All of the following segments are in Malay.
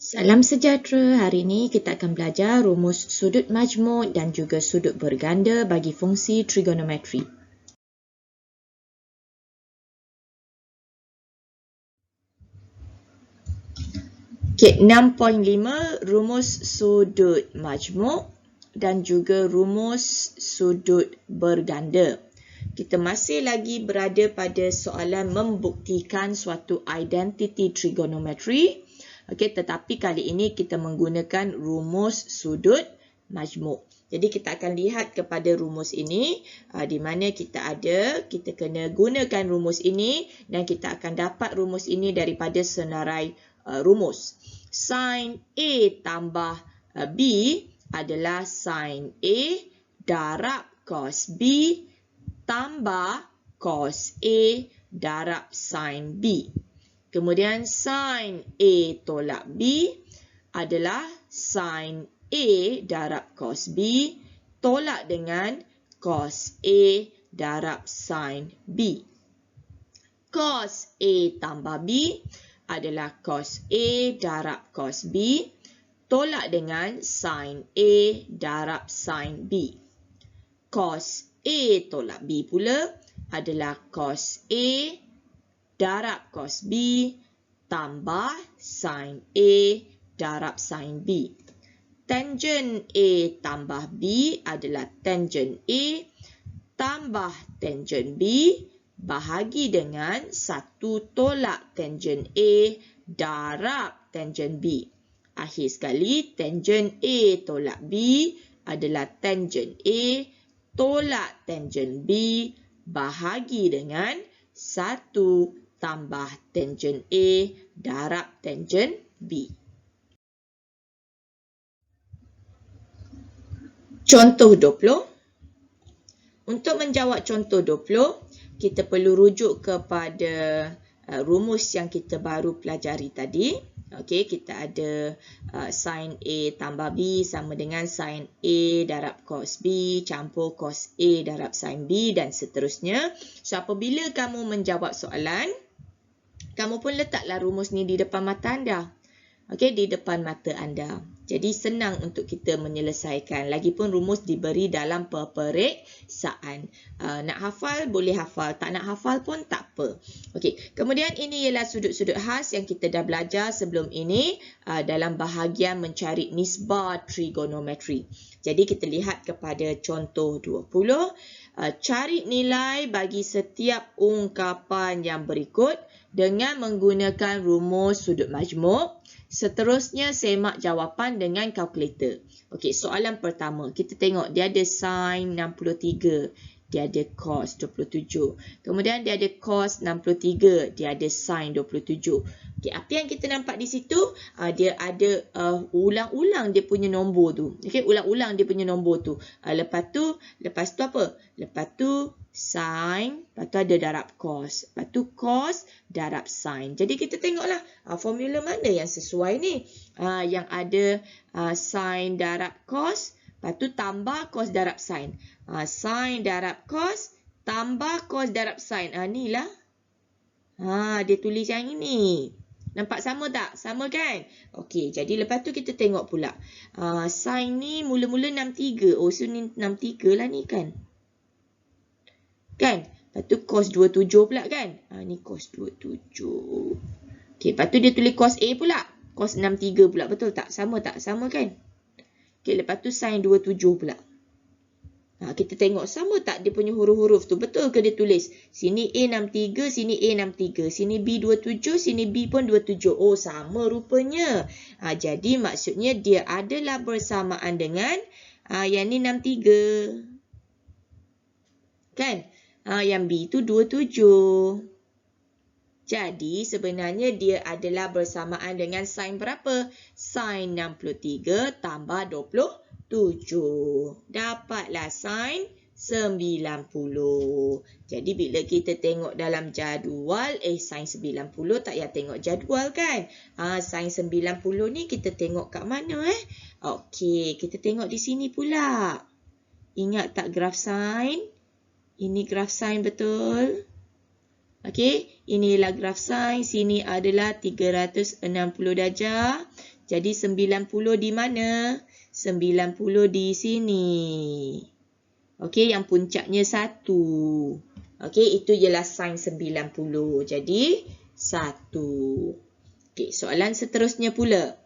Salam sejahtera, hari ini kita akan belajar rumus sudut majmuk dan juga sudut berganda bagi fungsi trigonometri. Okay, 6.5 rumus sudut majmuk dan juga rumus sudut berganda. Kita masih lagi berada pada soalan membuktikan suatu identiti trigonometri. Okey, tetapi kali ini kita menggunakan rumus sudut majmuk. Jadi kita akan lihat kepada rumus ini di mana kita kena gunakan rumus ini dan kita akan dapat rumus ini daripada senarai rumus. Sin A tambah B adalah sin A darab cos B tambah cos A darab sin B. Kemudian sin A tolak B adalah sin A darab cos B tolak dengan cos A darab sin B. Cos A tambah B adalah cos A darab cos B tolak dengan sin A darab sin B. Cos A tolak B pula adalah cos A darab cos B tambah sin A darab sin B. Tangent A tambah B adalah tangent A tambah tangent B bahagi dengan 1 tolak tangent A darab tangent B. Akhir sekali, tangent A tolak B adalah tangent A tolak tangent B bahagi dengan 1 tambah tangent A darab tangent B. Contoh 20. Untuk menjawab contoh 20, kita perlu rujuk kepada rumus yang kita baru pelajari tadi. Okey, kita ada sin A tambah B sama dengan sin A darab cos B campur cos A darab sin B dan seterusnya. So, apabila kamu menjawab soalan, kamu pun letaklah rumus ni di depan mata anda. Okey, di depan mata anda. Jadi senang untuk kita menyelesaikan. Lagipun rumus diberi dalam peperiksaan. Nak hafal boleh hafal, tak nak hafal pun tak apa. Okey, kemudian ini ialah sudut-sudut khas yang kita dah belajar sebelum ini dalam bahagian mencari nisbah trigonometri. Jadi kita lihat kepada contoh 20. Cari nilai bagi setiap ungkapan yang berikut dengan menggunakan rumus sudut majmuk. Seterusnya, semak jawapan dengan kalkulator. Okey, soalan pertama. Kita tengok dia ada sin 63. Dia ada cos 27. Kemudian dia ada cos 63. Dia ada sin 27. Okey, apa yang kita nampak di situ? Dia ada ulang-ulang dia punya nombor tu. Okey, ulang-ulang dia punya nombor tu. Lepas tu apa? Lepas tu sin, lepas tu ada darab cos. Lepas tu cos darab sin. Jadi kita tengoklah formula mana yang sesuai ni. Yang ada sin darab cos, lepas tu tambah cos darab sin. Sin darab cos tambah cos darab sin. Ni lah. Dia tulis yang ini. Nampak sama tak? Sama kan? Okey, jadi lepas tu kita tengok pula. Sin ni mula-mula 63. Oh, so ni 63 lah ni kan? Kan? Lepas tu cos 27 pula kan? Ni cos 27. Okey, lepas tu dia tulis cos A pula. Cos 63 pula. Betul tak? Sama tak? Sama kan? Okey, lepas tu sin 27 pula. Kita tengok sama tak dia punya huruf-huruf tu. Betul ke dia tulis? Sini A63, sini A63. Sini B27, sini B pun 27. Oh, sama rupanya. Jadi maksudnya dia adalah bersamaan dengan yang ni 63. Kan? Yang B tu 27. Jadi sebenarnya dia adalah bersamaan dengan sin berapa? Sin 63 tambah 27. Dapatlah sin 90. Jadi bila kita tengok dalam jadual, sin 90 tak payah tengok jadual kan? Sin 90 ni kita tengok kat mana Okey, kita tengok di sini pula. Ingat tak graf sin? Ini graf sin betul? Okey, inilah graf sin. Sini adalah 360 darjah. Jadi 90 di mana? 90 di sini. Okey, yang puncaknya 1. Okey, itu ialah sin 90. Jadi 1. Okey, soalan seterusnya pula.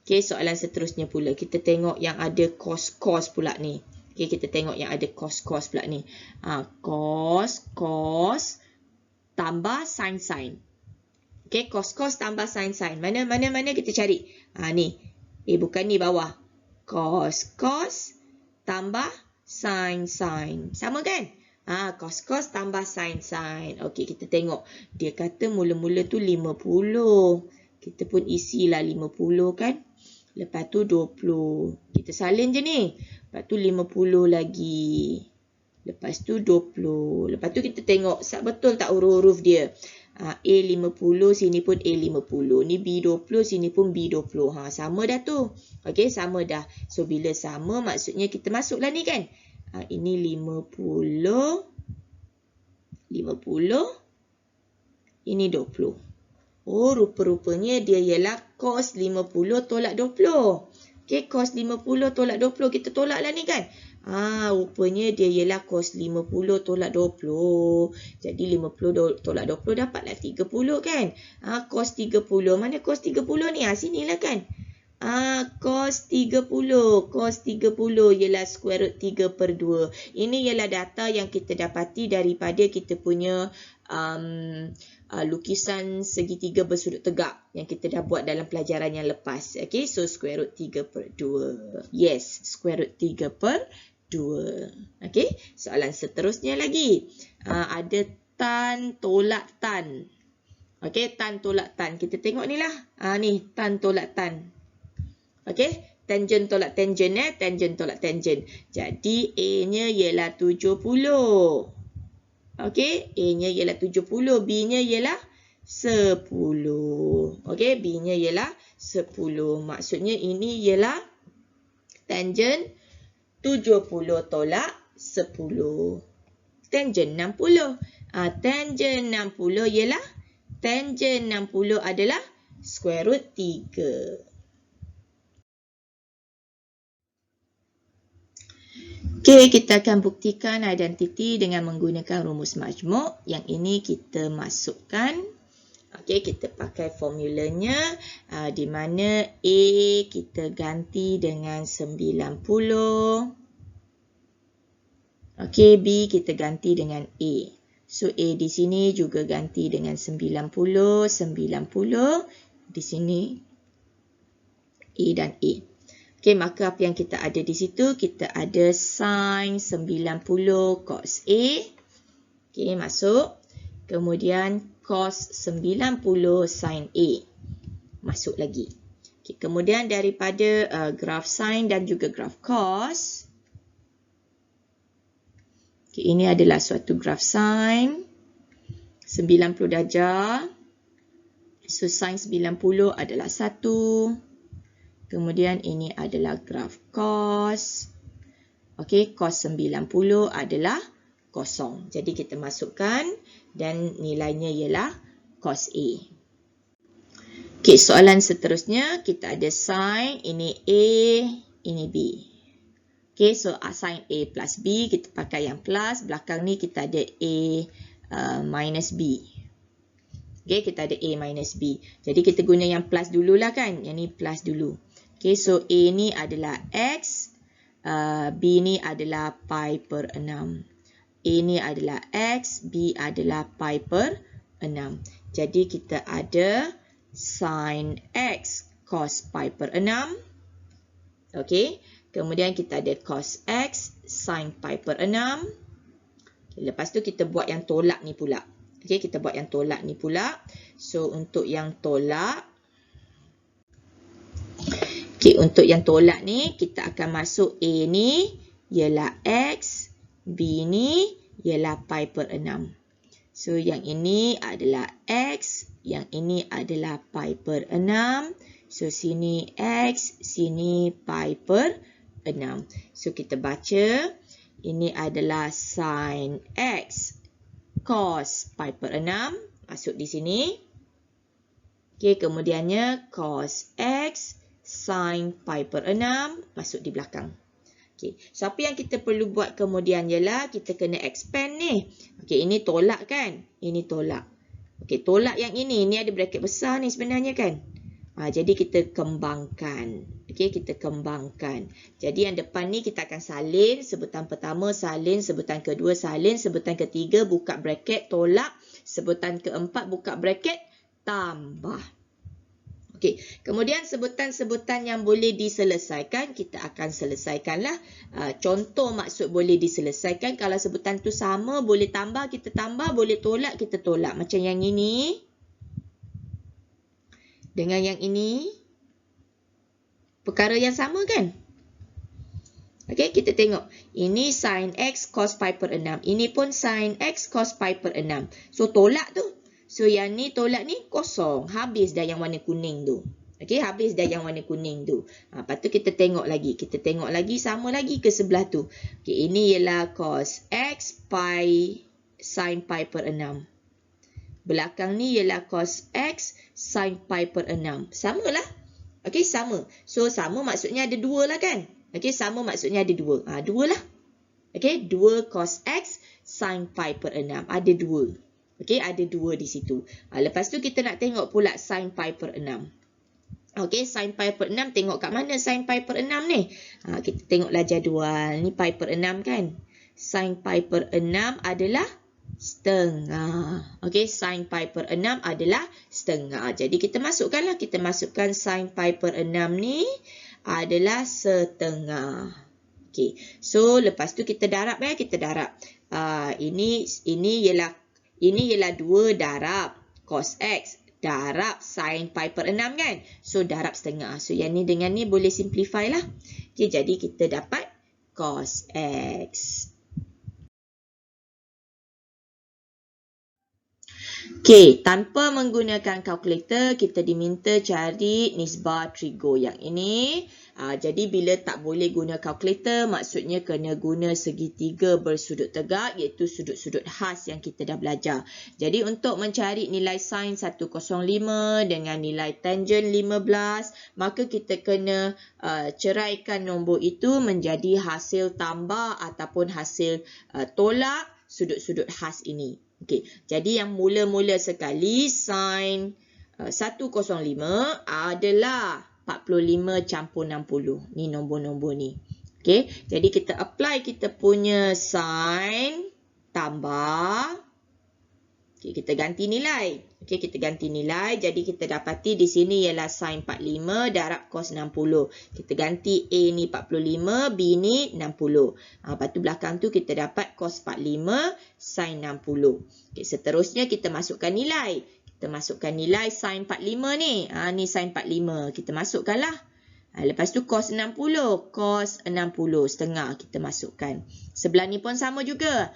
Okey, soalan seterusnya pula. Kita tengok yang ada cos pula ni. Okey, kita tengok yang ada cos pula ni. Cos tambah sin. Okey, cos tambah sin. Mana kita cari? Ni. Bukan ni bawah. Cos tambah sin. Sama kan? Cos tambah sin. Okey, kita tengok. Dia kata mula-mula tu 50. Kita pun isilah 50 kan? Lepas tu 20. Kita salin je ni. Lepas tu 50 lagi. Lepas tu 20. Lepas tu kita tengok betul tak huruf-huruf dia. A50, sini pun A50. Ni B20, sini pun B20. Sama dah tu. Okey, sama dah. So, bila sama, maksudnya kita masuklah ni kan. Ini 50. Ini 20. Oh, rupa-rupanya dia ialah cos 50 tolak 20. Okey, cos 50 tolak 20. Kita tolaklah ni kan. Rupanya dia ialah cos 50 tolak 20. Jadi 50 tolak 20 dapatlah 30 kan. Cos 30. Mana cos 30 ni? Sinilah kan. Cos 30. Cos 30 ialah square root 3/2. Ini ialah data yang kita dapati daripada kita punya lukisan segitiga bersudut tegak yang kita dah buat dalam pelajaran yang lepas. Okay, so square root 3/2. Yes, square root 3/2. Okay, soalan seterusnya lagi. Ada tan tolak tan. Okay, tan tolak tan. Kita tengok ni lah. Ni, tan tolak tan. Okay, tangent tolak tangent tangent tolak tangent. Jadi A-nya ialah 70. Okey, A-nya ialah 70, B-nya ialah 10. Okey, B-nya ialah 10. Maksudnya ini ialah tangent 70 tolak 10. Tangent 60. Tangent 60 ialah tangent 60 adalah square root 3. Okey, kita akan buktikan identiti dengan menggunakan rumus majmuk. Yang ini kita masukkan. Okey, kita pakai formulanya di mana A kita ganti dengan 90. Okey, B kita ganti dengan A. So, A di sini juga ganti dengan 90. Di sini A dan A. Okey, maka apa yang kita ada di situ? Kita ada sin 90 cos A. Okey, masuk. Kemudian cos 90 sin A. Masuk lagi. Okey, kemudian daripada graf sin dan juga graf cos. Okey, ini adalah suatu graf sin 90 darjah. So, sin 90 adalah 1. Kemudian ini adalah graf cos. Okey, cos 90 adalah 0. Jadi kita masukkan dan nilainya ialah cos A. Okey, soalan seterusnya kita ada sin, ini A, ini B. Okey, so sin A plus B, kita pakai yang plus. Belakang ni kita ada A minus B. Okey, kita ada A minus B. Jadi kita guna yang plus dululah kan. Yang ni plus dulu. Okay, so A ni adalah X, B ni adalah pi per 6. A ni adalah X, B adalah pi per 6. Jadi kita ada sin X cos pi per 6. Okay, kemudian kita ada cos X sin pi per 6. Okay, lepas tu kita buat yang tolak ni pula. Okay, kita buat yang tolak ni pula. So, untuk yang tolak, okay, untuk yang tolak ni, kita akan masuk A ni ialah X, B ni ialah pi per 6. So, yang ini adalah X, yang ini adalah pi per 6. So, sini X, sini pi per 6. So, kita baca, ini adalah sin X cos pi per 6 masuk di sini. Okey, kemudiannya cos X sin pi per 6 masuk di belakang. Okey, so apa yang kita perlu buat kemudian ialah kita kena expand ni. Okey, ini tolak kan? Ini tolak. Okey, tolak yang ini ada braket besar ni sebenarnya kan? Jadi kita kembangkan. Okey, kita kembangkan. Jadi yang depan ni kita akan salin. Sebutan pertama salin, sebutan kedua salin, sebutan ketiga buka braket tolak, sebutan keempat buka braket tambah. Okey, kemudian sebutan-sebutan yang boleh diselesaikan, kita akan selesaikanlah. Contoh maksud boleh diselesaikan, kalau sebutan tu sama, boleh tambah, kita tambah, boleh tolak, kita tolak. Macam yang ini. Dengan yang ini. Perkara yang sama kan? Okey, kita tengok. Ini sin X cos pi per 6. Ini pun sin X cos pi per 6. So, tolak tu. So, yang ni tolak ni kosong. Habis dah yang warna kuning tu. Okey, habis dah yang warna kuning tu. Lepas tu kita tengok lagi. Kita tengok lagi, sama lagi ke sebelah tu. Okey, ini ialah cos X pi sin pi per 6. Belakang ni ialah cos X sin pi per 6. Samalah. Okey, sama. So, sama maksudnya ada dua lah kan? Okey, sama maksudnya ada dua. Dua lah. Okey, 2 cos X sin pi per 6. Ada dua. Okey, ada dua di situ. Lepas tu kita nak tengok pula sin pi per 6. Okey, sin pi per 6. Tengok kat mana sin pi per 6 ni? Kita tengoklah jadual. Ni pi per 6 kan? Sin pi per 6 adalah setengah. Okey, sin pi per 6 adalah setengah. Jadi kita masukkanlah. Kita masukkan sin pi per 6 ni adalah setengah. Okey. So, lepas tu kita darab ya. Kita darab. Ini ialah 2 darab cos X. Darab sin pi per 6 kan? So, darab setengah. So, yang ni dengan ni boleh simplify lah. Okey, jadi kita dapat cos X. Okey, tanpa menggunakan kalkulator, kita diminta cari nisbah trigo yang ini. Jadi, bila tak boleh guna kalkulator, maksudnya kena guna segitiga bersudut tegak, iaitu sudut-sudut khas yang kita dah belajar. Jadi, untuk mencari nilai sin 105 dengan nilai tangent 15, maka kita kena ceraikan nombor itu menjadi hasil tambah ataupun hasil tolak sudut-sudut khas ini. Okey, jadi yang mula-mula sekali sin 105 adalah 45 campur 60. Ni nombor-nombor ni. Okey, jadi kita apply kita punya sin tambah. Okey, kita ganti nilai. Okey, kita ganti nilai. Jadi kita dapati di sini ialah sin 45 darab cos 60. Kita ganti A ni 45, B ni 60. Lepas tu belakang tu kita dapat cos 45 sin 60. Okey, seterusnya kita masukkan nilai. Kita masukkan nilai sin 45 ni. Ni sin 45. Kita masukkanlah. Lepas tu cos 60. Cos 60 setengah kita masukkan. Sebelah ni pun sama juga.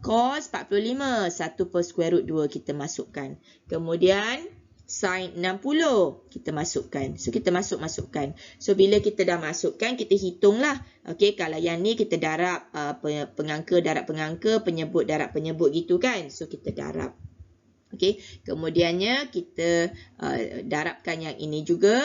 Cos 45. 1 per square root 2 kita masukkan. Kemudian sin 60 kita masukkan. So kita masukkan. So bila kita dah masukkan, kita hitunglah. Okey, kalau yang ni kita darab pengangka darab pengangka, penyebut darab penyebut gitu kan. So kita darab. Okey, kemudiannya kita darabkan yang ini juga.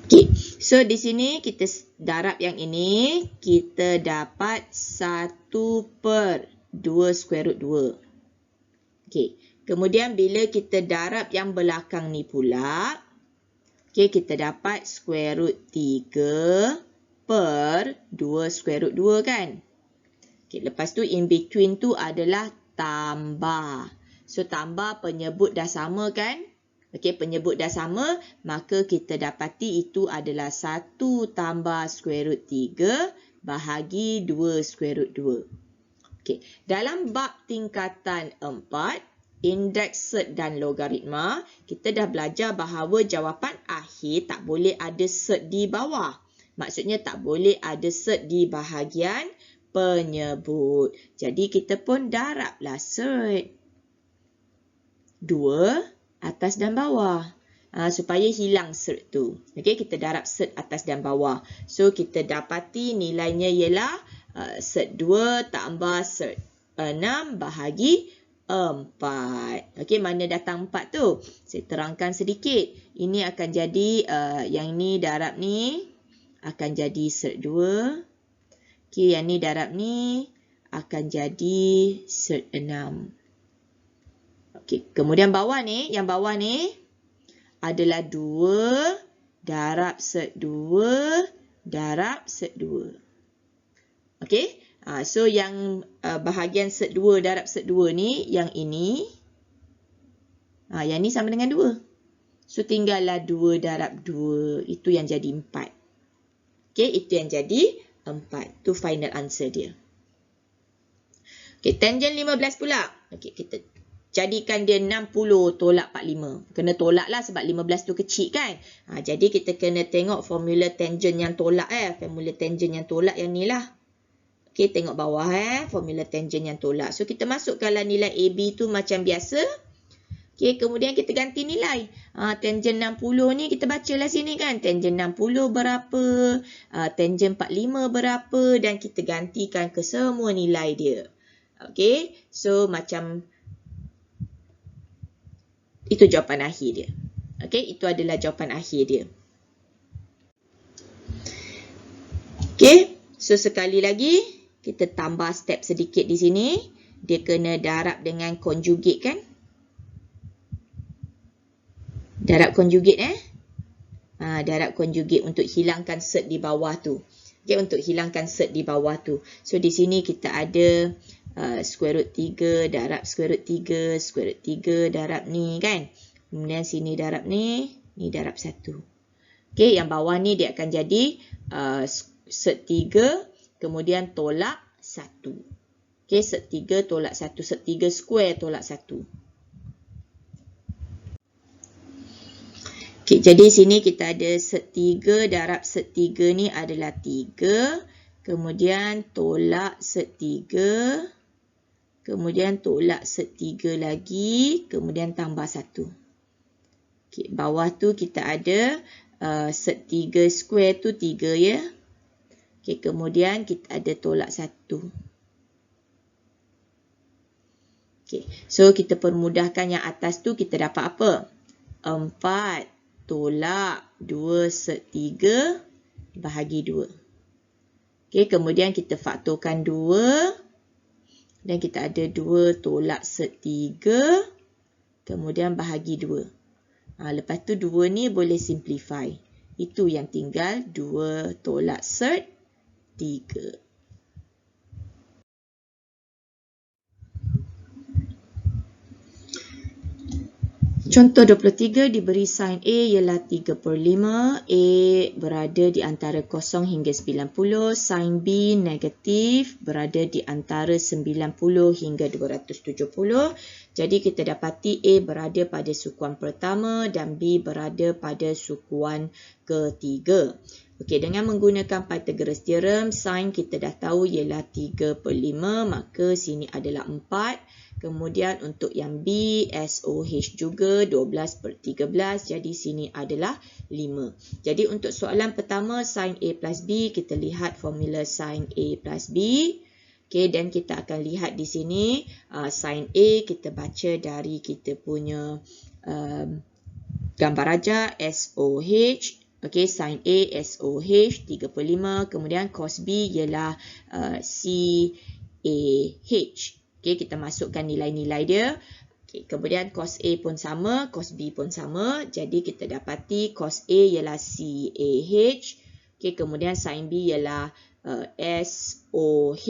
Okey, so di sini kita darab yang ini, kita dapat 1 per 2 square root 2. Okey, kemudian bila kita darab yang belakang ni pula, okey, kita dapat square root 3 per 2 square root 2 kan. Okey, lepas tu in between tu adalah tambah. So tambah penyebut dah sama kan? Okey, penyebut dah sama, maka kita dapati itu adalah 1 tambah square root 3 bahagi 2 square root 2. Okey, dalam bab tingkatan 4, indeks set dan logaritma, kita dah belajar bahawa jawapan akhir tak boleh ada set di bawah. Maksudnya tak boleh ada set di bahagian penyebut. Jadi kita pun darablah set. 2 atas dan bawah. supaya hilang cert tu. Okey, kita darab cert atas dan bawah. So, kita dapati nilainya ialah cert 2 tambah cert 6 bahagi 4. Okey, mana datang 4 tu? Saya terangkan sedikit. Ini akan jadi, yang ni darab ni akan jadi cert 2. Okey, yang ni darab ni akan jadi cert 6. Okey, kemudian yang bawah ni adalah 2 darab cert 2 darab cert 2. Okey, so yang bahagian cert 2 darab cert 2 ni, yang ini, yang ni sama dengan 2. So, tinggallah 2 darab 2. Itu yang jadi 4. Okey, itu yang jadi 4. Tu final answer dia. Okey, tangent 15 pula. Okey, kita jadikan dia 60 tolak 45. Kena tolak lah sebab 15 tu kecil kan. Jadi kita kena tengok formula tangent yang tolak. Formula tangent yang tolak yang ni lah. Okey, tengok bawah formula tangent yang tolak. So, kita masukkanlah nilai AB tu macam biasa. Okey, kemudian kita ganti nilai. Tangent 60 ni kita bacalah sini kan. Tangent 60 berapa. Tangent 45 berapa. Dan kita gantikan ke semua nilai dia. Okey, so macam itu jawapan akhir dia. Okey, itu adalah jawapan akhir dia. Okey, so sekali lagi kita tambah step sedikit di sini. Dia kena darab dengan conjugate kan? Darab conjugate darab conjugate untuk hilangkan cert di bawah tu. Okey, untuk hilangkan cert di bawah tu. So di sini kita ada square root 3 darab square root 3, square root 3 darab ni kan. Kemudian sini darab ni darab 1. Okey, yang bawah ni dia akan jadi cert 3, kemudian tolak 1. Okey, cert 3 tolak 1, cert 3 square tolak 1. Okey, jadi sini kita ada cert 3 darab cert 3 ni adalah 3. Kemudian tolak cert 3. Kemudian tolak cert 3 lagi. Kemudian tambah 1. Okey, bawah tu kita ada cert 3 square tu 3 ya. Okey, kemudian kita ada tolak 1. Okey, so kita permudahkan yang atas tu kita dapat apa? 4 tolak 2 cert 3 bahagi 2. Okey, kemudian kita faktorkan 2. Dan kita ada 2 tolak cert 3. Kemudian bahagi 2. Lepas tu 2 ni boleh simplify. Itu yang tinggal 2 tolak cert 3. Contoh 23 diberi sin A ialah 3/5. A berada di antara 0 hingga 90. Sin B negatif berada di antara 90 hingga 270. Jadi kita dapati A berada pada sukuan pertama dan B berada pada sukuan ketiga. Okey, dengan menggunakan Pythagoras theorem, sin kita dah tahu ialah 3/5, maka sini adalah 4. Kemudian untuk yang B, SOH juga 12/13. Jadi sini adalah 5. Jadi untuk soalan pertama, sin A plus B, kita lihat formula sin A plus B. Okey, dan kita akan lihat di sini sin A kita baca dari kita punya gambar rajah SOH. Okey, sin A SOH 3/5. Kemudian cos B ialah CAH. Okey, kita masukkan nilai-nilai dia. Okey, kemudian cos A pun sama, cos B pun sama. Jadi kita dapati cos A ialah CAH. Okey, kemudian sin B ialah SOH.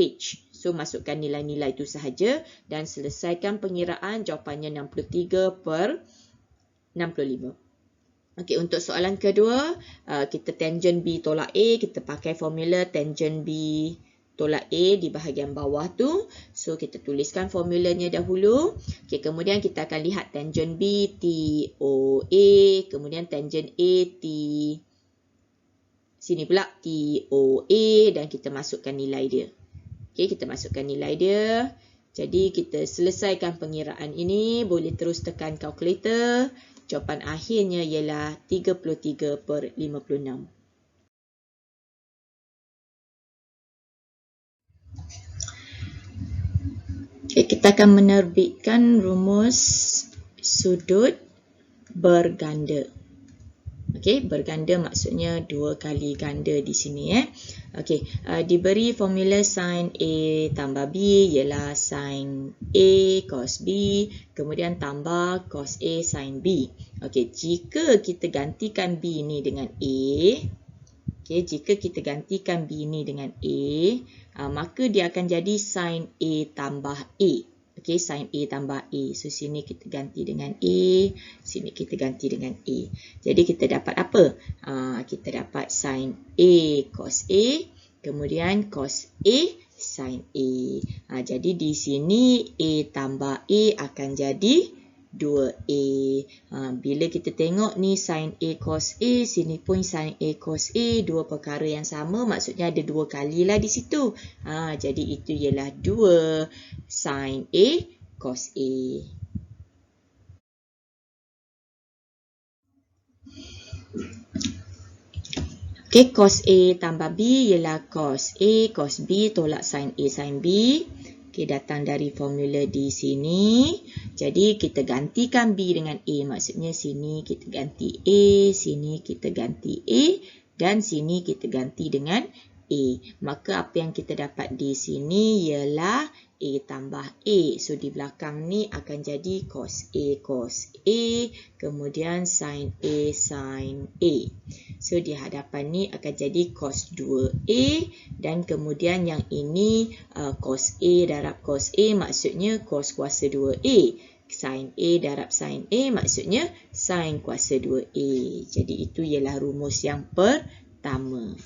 So masukkan nilai-nilai itu sahaja dan selesaikan pengiraan. Jawapannya 63/65. Okey, untuk soalan kedua, kita tangent B tolak A, kita pakai formula tangent B tolak A di bahagian bawah tu. So, kita tuliskan formulanya dahulu. Okey, kemudian kita akan lihat tangent B TOA, kemudian tangent A sini pula TOA dan kita masukkan nilai dia. Okey, kita masukkan nilai dia. Jadi, kita selesaikan pengiraan ini. Boleh terus tekan kalkulator. jawapan akhirnya ialah 33/56. Okay, kita akan menerbitkan rumus sudut berganda. Okey, berganda maksudnya 2 kali ganda di sini. Okey, diberi formula sin A tambah B ialah sin A cos B, kemudian tambah cos A sin B. Okey, jika kita gantikan B ni dengan A, jika kita gantikan B ni dengan A, maka dia akan jadi sin A tambah A. Okey, sin A tambah A. So, sini kita ganti dengan A, sini kita ganti dengan A. Jadi, kita dapat apa? Kita dapat sin A cos A, kemudian cos A sin A. Jadi, di sini A tambah A akan jadi 2A. Bila kita tengok ni sin A cos A, sini pun sin A cos A, dua perkara yang sama, maksudnya ada 2 kali lah di situ. Jadi itu ialah 2 sin A cos A. Okay, cos A tambah B ialah cos A cos B tolak sin A sin B. Okay, datang dari formula di sini. Jadi, kita gantikan B dengan A. Maksudnya, sini kita ganti A, sini kita ganti A, dan sini kita ganti dengan A. Maka, apa yang kita dapat di sini ialah A tambah A. So, di belakang ni akan jadi cos A, kemudian sin A sin A. So, di hadapan ni akan jadi cos 2A, dan kemudian yang ini cos A darab cos A maksudnya cos kuasa 2A. Sin A darab sin A maksudnya sin kuasa 2A. Jadi, itu ialah rumus yang pertama.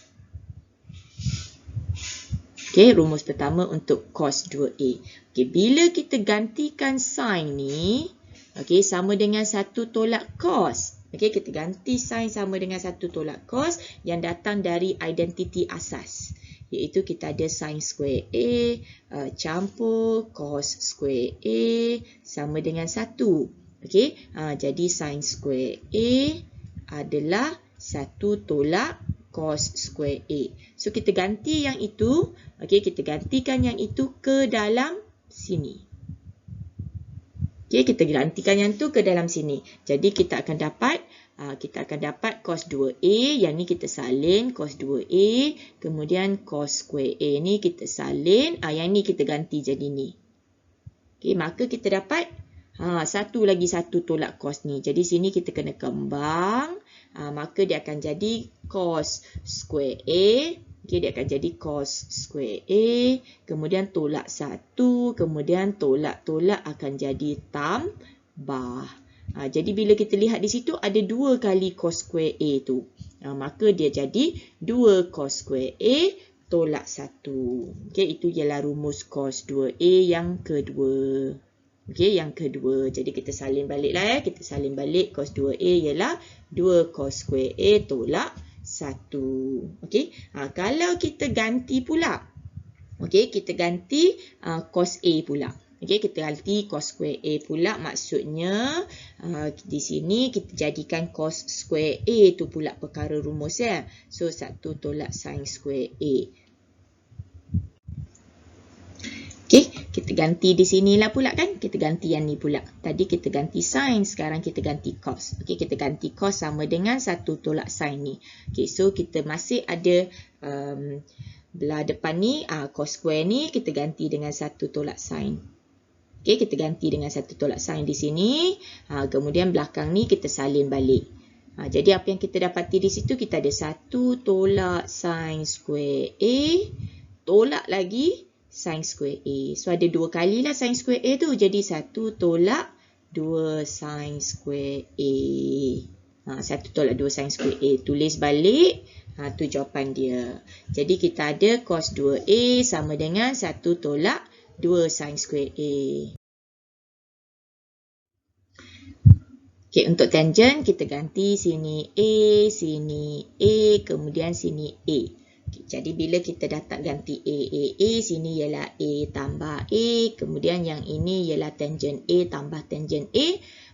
Okay, rumus pertama untuk cos 2A. Okay, bila kita gantikan sin ni, okay, sama dengan 1 tolak cos. Okay, kita ganti sin sama dengan 1 tolak cos yang datang dari identiti asas. Iaitu kita ada sin square A campur cos square A sama dengan 1. Okay, jadi sin square A adalah 1 tolak cos square A. So, kita ganti yang itu. Okay, kita gantikan yang itu ke dalam sini. Okay, kita gantikan yang itu ke dalam sini. Jadi, kita akan dapat cos 2A. Yang ni kita salin cos 2A. Kemudian cos square A ni kita salin. Yang ni kita ganti jadi ni. Okay, maka kita dapat satu lagi satu tolak cos ni. Jadi, sini kita kena kembang. Maka dia akan jadi cos square A. Okay, dia akan jadi cos square A. Kemudian tolak 1. Kemudian tolak-tolak akan jadi tambah. Jadi bila kita lihat di situ ada 2 kali cos square A tu. Maka dia jadi 2 cos square A tolak 1. Okay, itu ialah rumus cos 2A yang kedua. Okay, yang kedua. Jadi kita salin balik lah. Kita salin balik cos 2A ialah 2 cos square A tolak 1. Okay, kalau kita ganti pula. Okay, kita ganti cos A pula. Okay, kita ganti cos square A pula. Maksudnya, di sini kita jadikan cos square A tu pula perkara rumus ya. So, 1 tolak sin square A. Okay, kita ganti di sinilah pula kan. Kita ganti yang ni pula. Tadi kita ganti sin, sekarang kita ganti cos. Okay, kita ganti cos sama dengan 1 tolak sin ni. Okay, so kita masih ada belah depan ni, cos square ni kita ganti dengan 1 tolak sin. Okay, kita ganti dengan 1 tolak sin di sini. Kemudian belakang ni kita salin balik. Jadi apa yang kita dapati di situ, kita ada 1 tolak sin square A, tolak lagi sin square A. So, ada 2 kali lah sin square A tu. Jadi, 1 tolak 2 sin square A. 1 tolak 2 sin square A. Tulis balik. Tu jawapan dia. Jadi, kita ada cos 2A sama dengan 1 tolak 2 sin square A. Okay, untuk tangent, kita ganti sini A, kemudian sini A. Jadi bila kita dah tak ganti A, sini ialah A tambah A. Kemudian yang ini ialah tangent A tambah tangent A.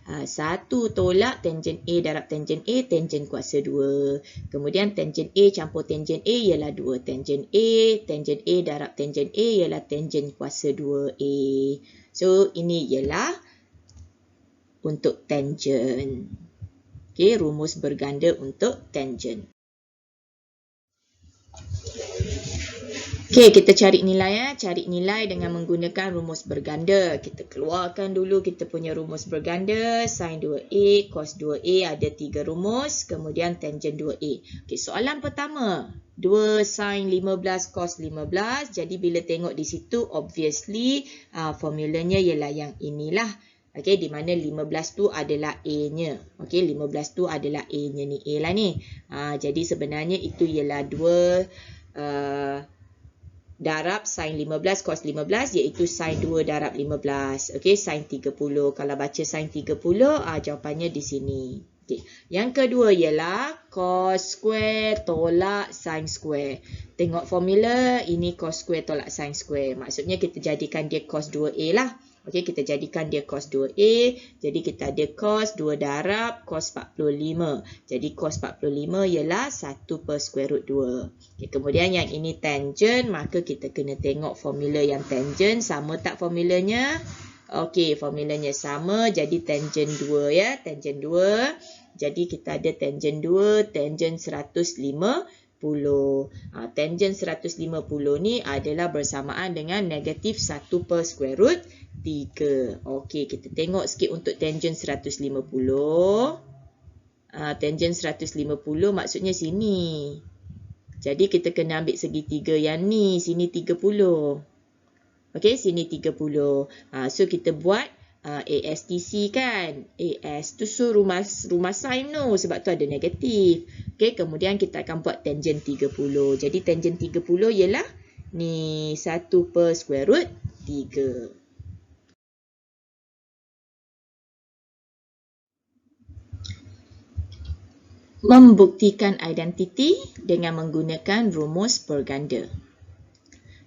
1 tolak tangent A darab tangent A, tangent kuasa 2. Kemudian tangent A campur tangent A ialah 2 tangent A. Tangent A darab tangent A ialah tangent kuasa 2A. So, ini ialah untuk tangent. Okey, rumus berganda untuk tangent. Okey, kita cari nilai ya. Cari nilai dengan menggunakan rumus berganda. Kita keluarkan dulu kita punya rumus berganda. Sin 2A, cos 2A ada 3 rumus. Kemudian tangent 2A. Okey, soalan pertama. 2 sin 15 cos 15. Jadi bila tengok di situ, obviously formulanya ialah yang inilah. Okey, di mana 15 tu adalah A-nya. Okey, 15 tu adalah A-nya ni. A lah ni. Jadi sebenarnya itu ialah 2 darab sin 15 cos 15 iaitu sin 2 darab 15. Okey, sin 30. Kalau baca sin 30, jawapannya di sini. Okey. Yang kedua ialah cos square tolak sin square. Tengok formula, ini cos square tolak sin square. Maksudnya kita jadikan dia cos 2A lah. Okey, kita jadikan dia cos 2A. Jadi kita ada cos 2 darab cos 45. Jadi cos 45 ialah 1 per square root 2. Okay, kemudian yang ini tangent, maka kita kena tengok formula yang tangent. Sama tak formulanya? Okey, formulanya sama. Jadi tangent 2 ya. Tangent 2. Jadi kita ada tangent 2, tangent 150. Tangent 150 ni adalah bersamaan dengan negatif 1 per square root 3. Okey, kita tengok sikit untuk tangent 150. Tangent 150 maksudnya sini. Jadi kita kena ambil segitiga yang ni. Sini 30. Okey, sini 30. So kita buat ASTC kan. AS tu so rumah sin tu. Sebab tu ada negatif. Okey, kemudian kita akan buat tangent 30. Jadi tangent 30 ialah ni 1 per square root 3. Membuktikan identiti dengan menggunakan rumus berganda.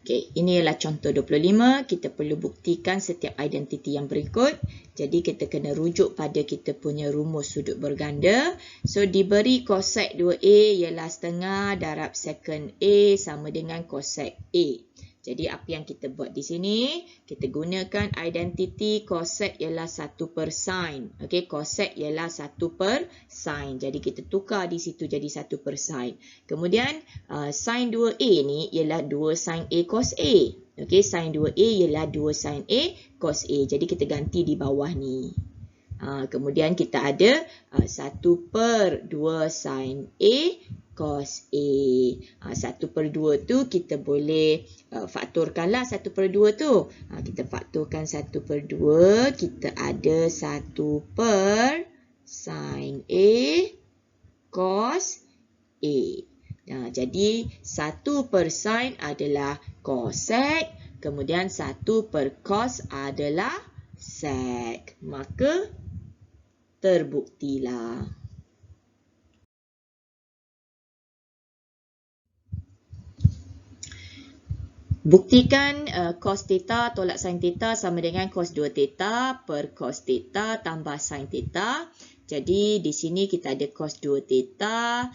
Okey, ini ialah contoh 25. Kita perlu buktikan setiap identiti yang berikut. Jadi kita kena rujuk pada kita punya rumus sudut berganda. So diberi cosec 2A ialah setengah darab secant A sama dengan cosec A. Jadi apa yang kita buat di sini? Kita gunakan identiti cosec ialah 1 per sin. Okey, cosec ialah 1 per sin. Jadi kita tukar di situ jadi 1 per sin. Kemudian sin 2A ni ialah 2 sin A cos A. Okey, sin 2A ialah 2 sin A cos A. Jadi kita ganti di bawah ni. Kemudian kita ada 1 per 2 sin A cos A. 1 per 2 tu kita boleh faktorkanlah 1 per 2 tu. Kita faktorkan 1 per 2. Kita ada 1 per sin A cos A. Jadi 1 per sin adalah cosec. Kemudian 1 per cos adalah sec. Maka terbuktilah. Buktikan cos theta tolak sin theta sama dengan cos 2 theta per cos theta tambah sin theta. Jadi di sini kita ada cos 2 theta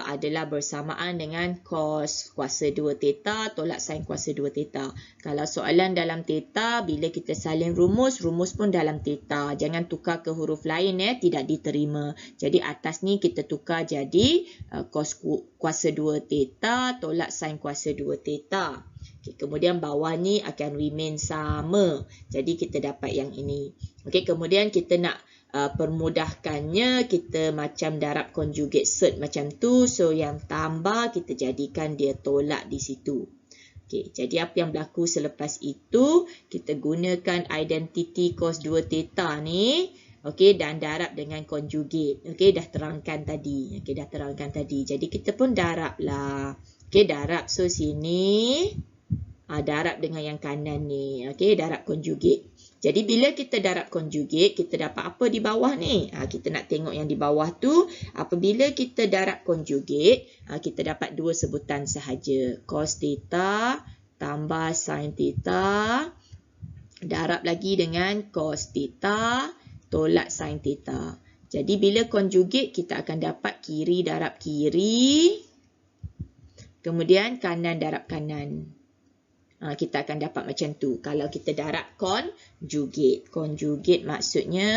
adalah bersamaan dengan cos kuasa 2 theta tolak sin kuasa 2 theta. Kalau soalan dalam theta, bila kita salin rumus, rumus pun dalam theta. Jangan tukar ke huruf lain tidak diterima. Jadi atas ni kita tukar jadi cos kuasa 2 theta tolak sin kuasa 2 theta. Okay, kemudian bawah ni akan remain sama. Jadi kita dapat yang ini. Okay, kemudian kita nak permudahkannya, kita macam darab conjugate cert macam tu. So yang tambah kita jadikan dia tolak di situ. Okay, jadi apa yang berlaku selepas itu, kita gunakan identity cos 2 theta ni. Okay, dan darab dengan conjugate. Okay, dah terangkan tadi. Okay, dah terangkan tadi. Jadi kita pun darab lah. Okay, darab. So sini darab dengan yang kanan ni. Okay, darab conjugate. Jadi bila kita darab conjugate, kita dapat apa di bawah ni? Kita nak tengok yang di bawah tu. Apabila kita darab conjugate, kita dapat dua sebutan sahaja. Cos theta tambah sin theta. Darab lagi dengan cos theta tolak sin theta. Jadi bila conjugate, kita akan dapat kiri darab kiri. Kemudian kanan darab kanan. Kita akan dapat macam tu. Kalau kita darab conjugate. Conjugate maksudnya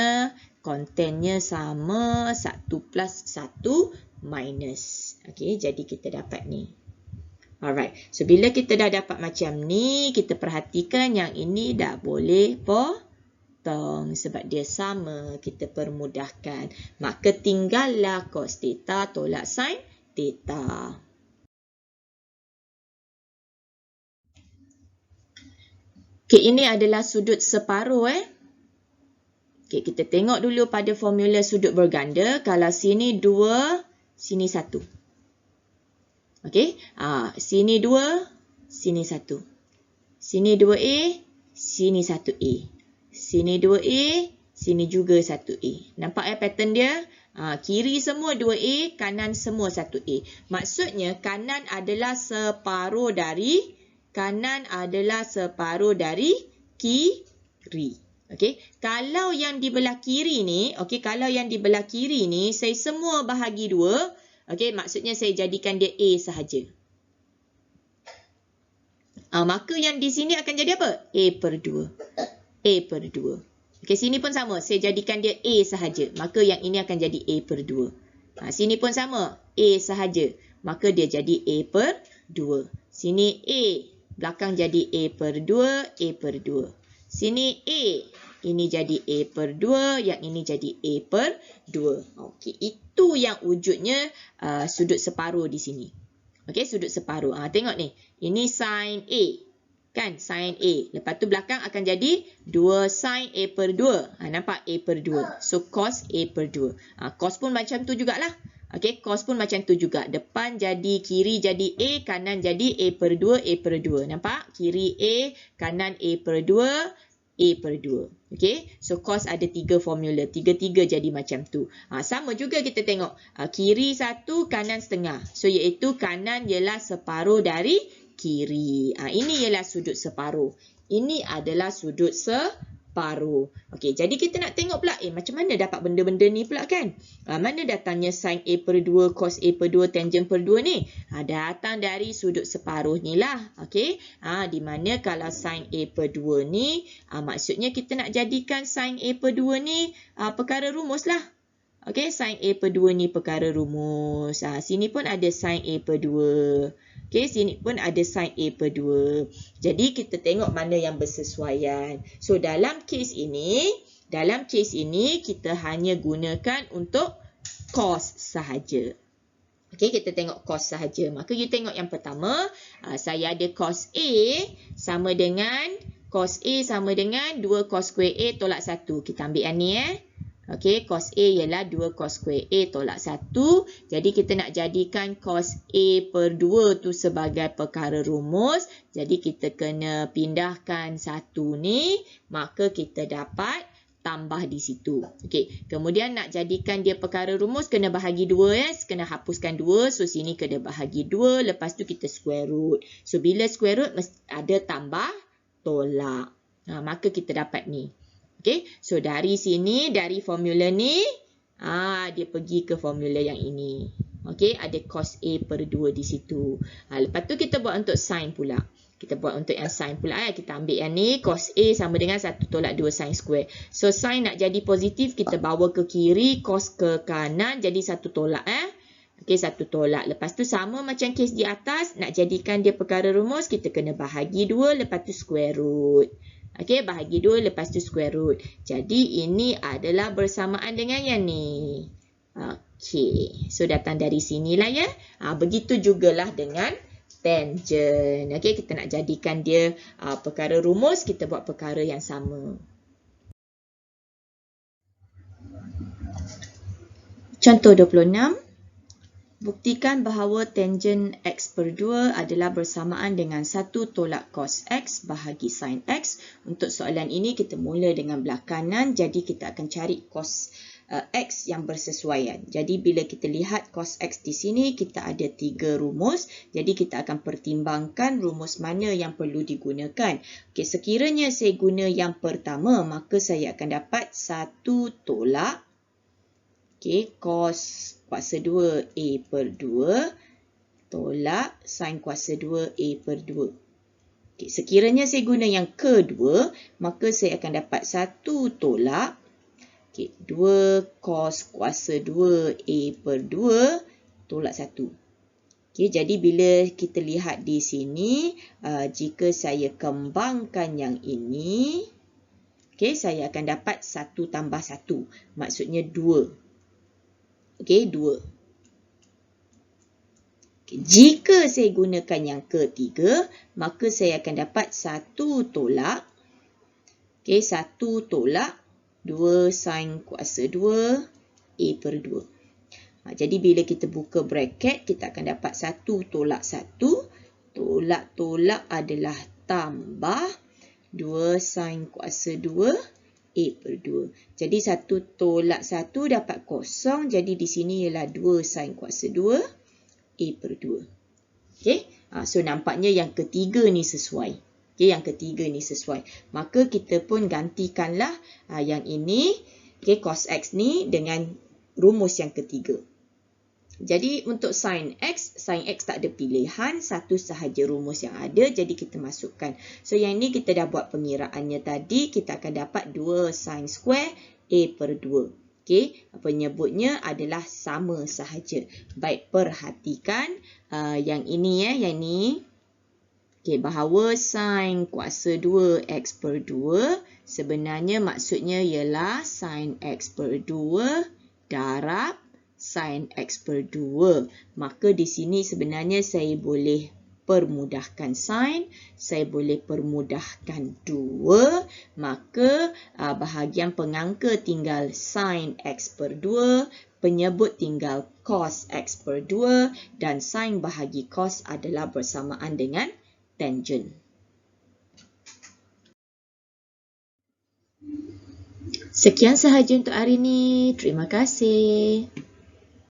kontennya sama 1 plus 1 minus. Okey, jadi kita dapat ni. Alright. So, bila kita dah dapat macam ni, kita perhatikan yang ini dah boleh potong. Sebab dia sama, kita permudahkan. Maka tinggallah cos theta tolak sin theta. Okay, ini adalah sudut separuh. Okay, kita tengok dulu pada formula sudut berganda. Kalau sini 2, sini 1. Okay, sini 2, sini 1. Sini 2A, sini 1A. Sini 2A, sini juga 1A. Nampak pattern dia? Kiri semua 2A, kanan semua 1A. Maksudnya kanan adalah separuh dari kiri. Okey, kalau yang di belah kiri ni, saya semua bahagi 2, okey, maksudnya saya jadikan dia A sahaja. Maka yang di sini akan jadi apa? A per 2. Okey, sini pun sama, saya jadikan dia A sahaja, maka yang ini akan jadi A per 2. Sini pun sama, A sahaja, maka dia jadi A per 2. Sini A, belakang jadi A per 2, A per 2. Sini A, ini jadi A per 2, yang ini jadi A per 2. Okey, itu yang wujudnya sudut separuh di sini. Okey, sudut separuh. Tengok ni, ini sin A. Kan, sin A. Lepas tu belakang akan jadi 2 sin A per 2. Nampak A per 2. So, cos A per 2. Cos pun macam tu jugalah. Okey, cos pun macam tu juga. Depan jadi, kiri jadi A, kanan jadi A per 2, A per 2. Nampak? Kiri A, kanan A per 2, A per 2. Okey, so cos ada 3 formula. 3-3 jadi macam tu. Sama juga kita tengok. Kiri 1, kanan setengah. So, iaitu kanan ialah separuh dari kiri. Ini ialah sudut separuh. Ini adalah sudut separuh. Okey, jadi kita nak tengok pula, macam mana dapat benda-benda ni pula kan? Mana datangnya sin A per 2, cos A per 2, tangent per 2 ni? Datang dari sudut separuh ni lah. Okey, di mana kalau sin A per 2 ni, maksudnya kita nak jadikan sin A per 2 ni perkara rumus lah. Okey, sin A per 2 ni perkara rumus. Sini pun ada sin A per 2. Okey, sini pun ada sin A per 2. Jadi, kita tengok mana yang bersesuaian. So, dalam case ini, kita hanya gunakan untuk cos sahaja. Okey, kita tengok cos sahaja. Maka, you tengok yang pertama, saya ada cos A sama dengan 2 cos square A tolak 1. Kita ambil yang ni Okey, cos A ialah 2 cos square A tolak 1. Jadi, kita nak jadikan cos A per 2 tu sebagai perkara rumus. Jadi, kita kena pindahkan 1 ni. Maka, kita dapat tambah di situ. Okey, kemudian nak jadikan dia perkara rumus, kena bahagi 2 kena hapuskan 2. So, sini kena bahagi 2. Lepas tu, kita square root. So, bila square root, ada tambah tolak. Maka, kita dapat ni. Okey, so dari sini, dari formula ni, dia pergi ke formula yang ini. Okey, ada cos A per 2 di situ. Lepas tu kita buat untuk sin pula. Kita buat untuk yang sin pula. Kita ambil yang ni, cos A sama dengan 1 tolak 2 sin square. So, sin nak jadi positif, kita bawa ke kiri, cos ke kanan, jadi 1 tolak. Okey, 1 tolak. Lepas tu sama macam kes di atas, nak jadikan dia perkara rumus, kita kena bahagi 2, lepas tu square root. Okey, bahagi 2 lepas tu square root. Jadi, ini adalah bersamaan dengan yang ni. Okey, so datang dari sinilah ya. Begitu jugalah dengan tangent. Okey, kita nak jadikan dia perkara rumus, kita buat perkara yang sama. Contoh 26. Buktikan bahawa tangent X per 2 adalah bersamaan dengan 1 tolak cos X bahagi sin X. Untuk soalan ini kita mula dengan belah kanan. Jadi kita akan cari cos X yang bersesuaian. Jadi bila kita lihat cos X di sini, kita ada 3 rumus. Jadi kita akan pertimbangkan rumus mana yang perlu digunakan. Okey, sekiranya saya guna yang pertama, maka saya akan dapat 1 tolak cos kuasa 2A per 2 tolak sin kuasa 2A per 2. Okay, sekiranya saya guna yang kedua, maka saya akan dapat 1 tolak 2 cos kuasa 2A per 2 tolak 1. Okay, jadi bila kita lihat di sini, jika saya kembangkan yang ini, okay, saya akan dapat 1 tambah 1. Maksudnya 2. Okey, 2. Okay, jika saya gunakan yang ketiga, maka saya akan dapat 1 tolak 1 tolak 2 sin kuasa 2 A per 2. Jadi bila kita buka bracket, kita akan dapat 1 tolak 1. Tolak-tolak adalah tambah 2 sin kuasa 2 A per 2. Jadi 1 tolak 1 dapat kosong. Jadi di sini ialah 2 sin kuasa 2 A per 2. Okay. So nampaknya yang ketiga ni sesuai. Okay, yang ketiga ni sesuai. Maka kita pun gantikanlah yang ini, cos X ni dengan rumus yang ketiga. Jadi untuk sin X tak ada pilihan, satu sahaja rumus yang ada, jadi kita masukkan. So yang ni kita dah buat pengiraannya tadi, kita akan dapat 2 sin square A per 2. Okey, penyebutnya adalah sama sahaja. Baik, perhatikan yang ini yang ni. Okey, bahawa sin kuasa 2x per 2 sebenarnya maksudnya ialah sin x per 2 darab sin x per 2. Maka di sini sebenarnya saya boleh permudahkan sin, saya boleh permudahkan 2. Maka bahagian pengangka tinggal sin x per 2, penyebut tinggal cos x per 2 dan sin bahagi cos adalah bersamaan dengan tangent. Sekian sahaja untuk hari ini. Terima kasih.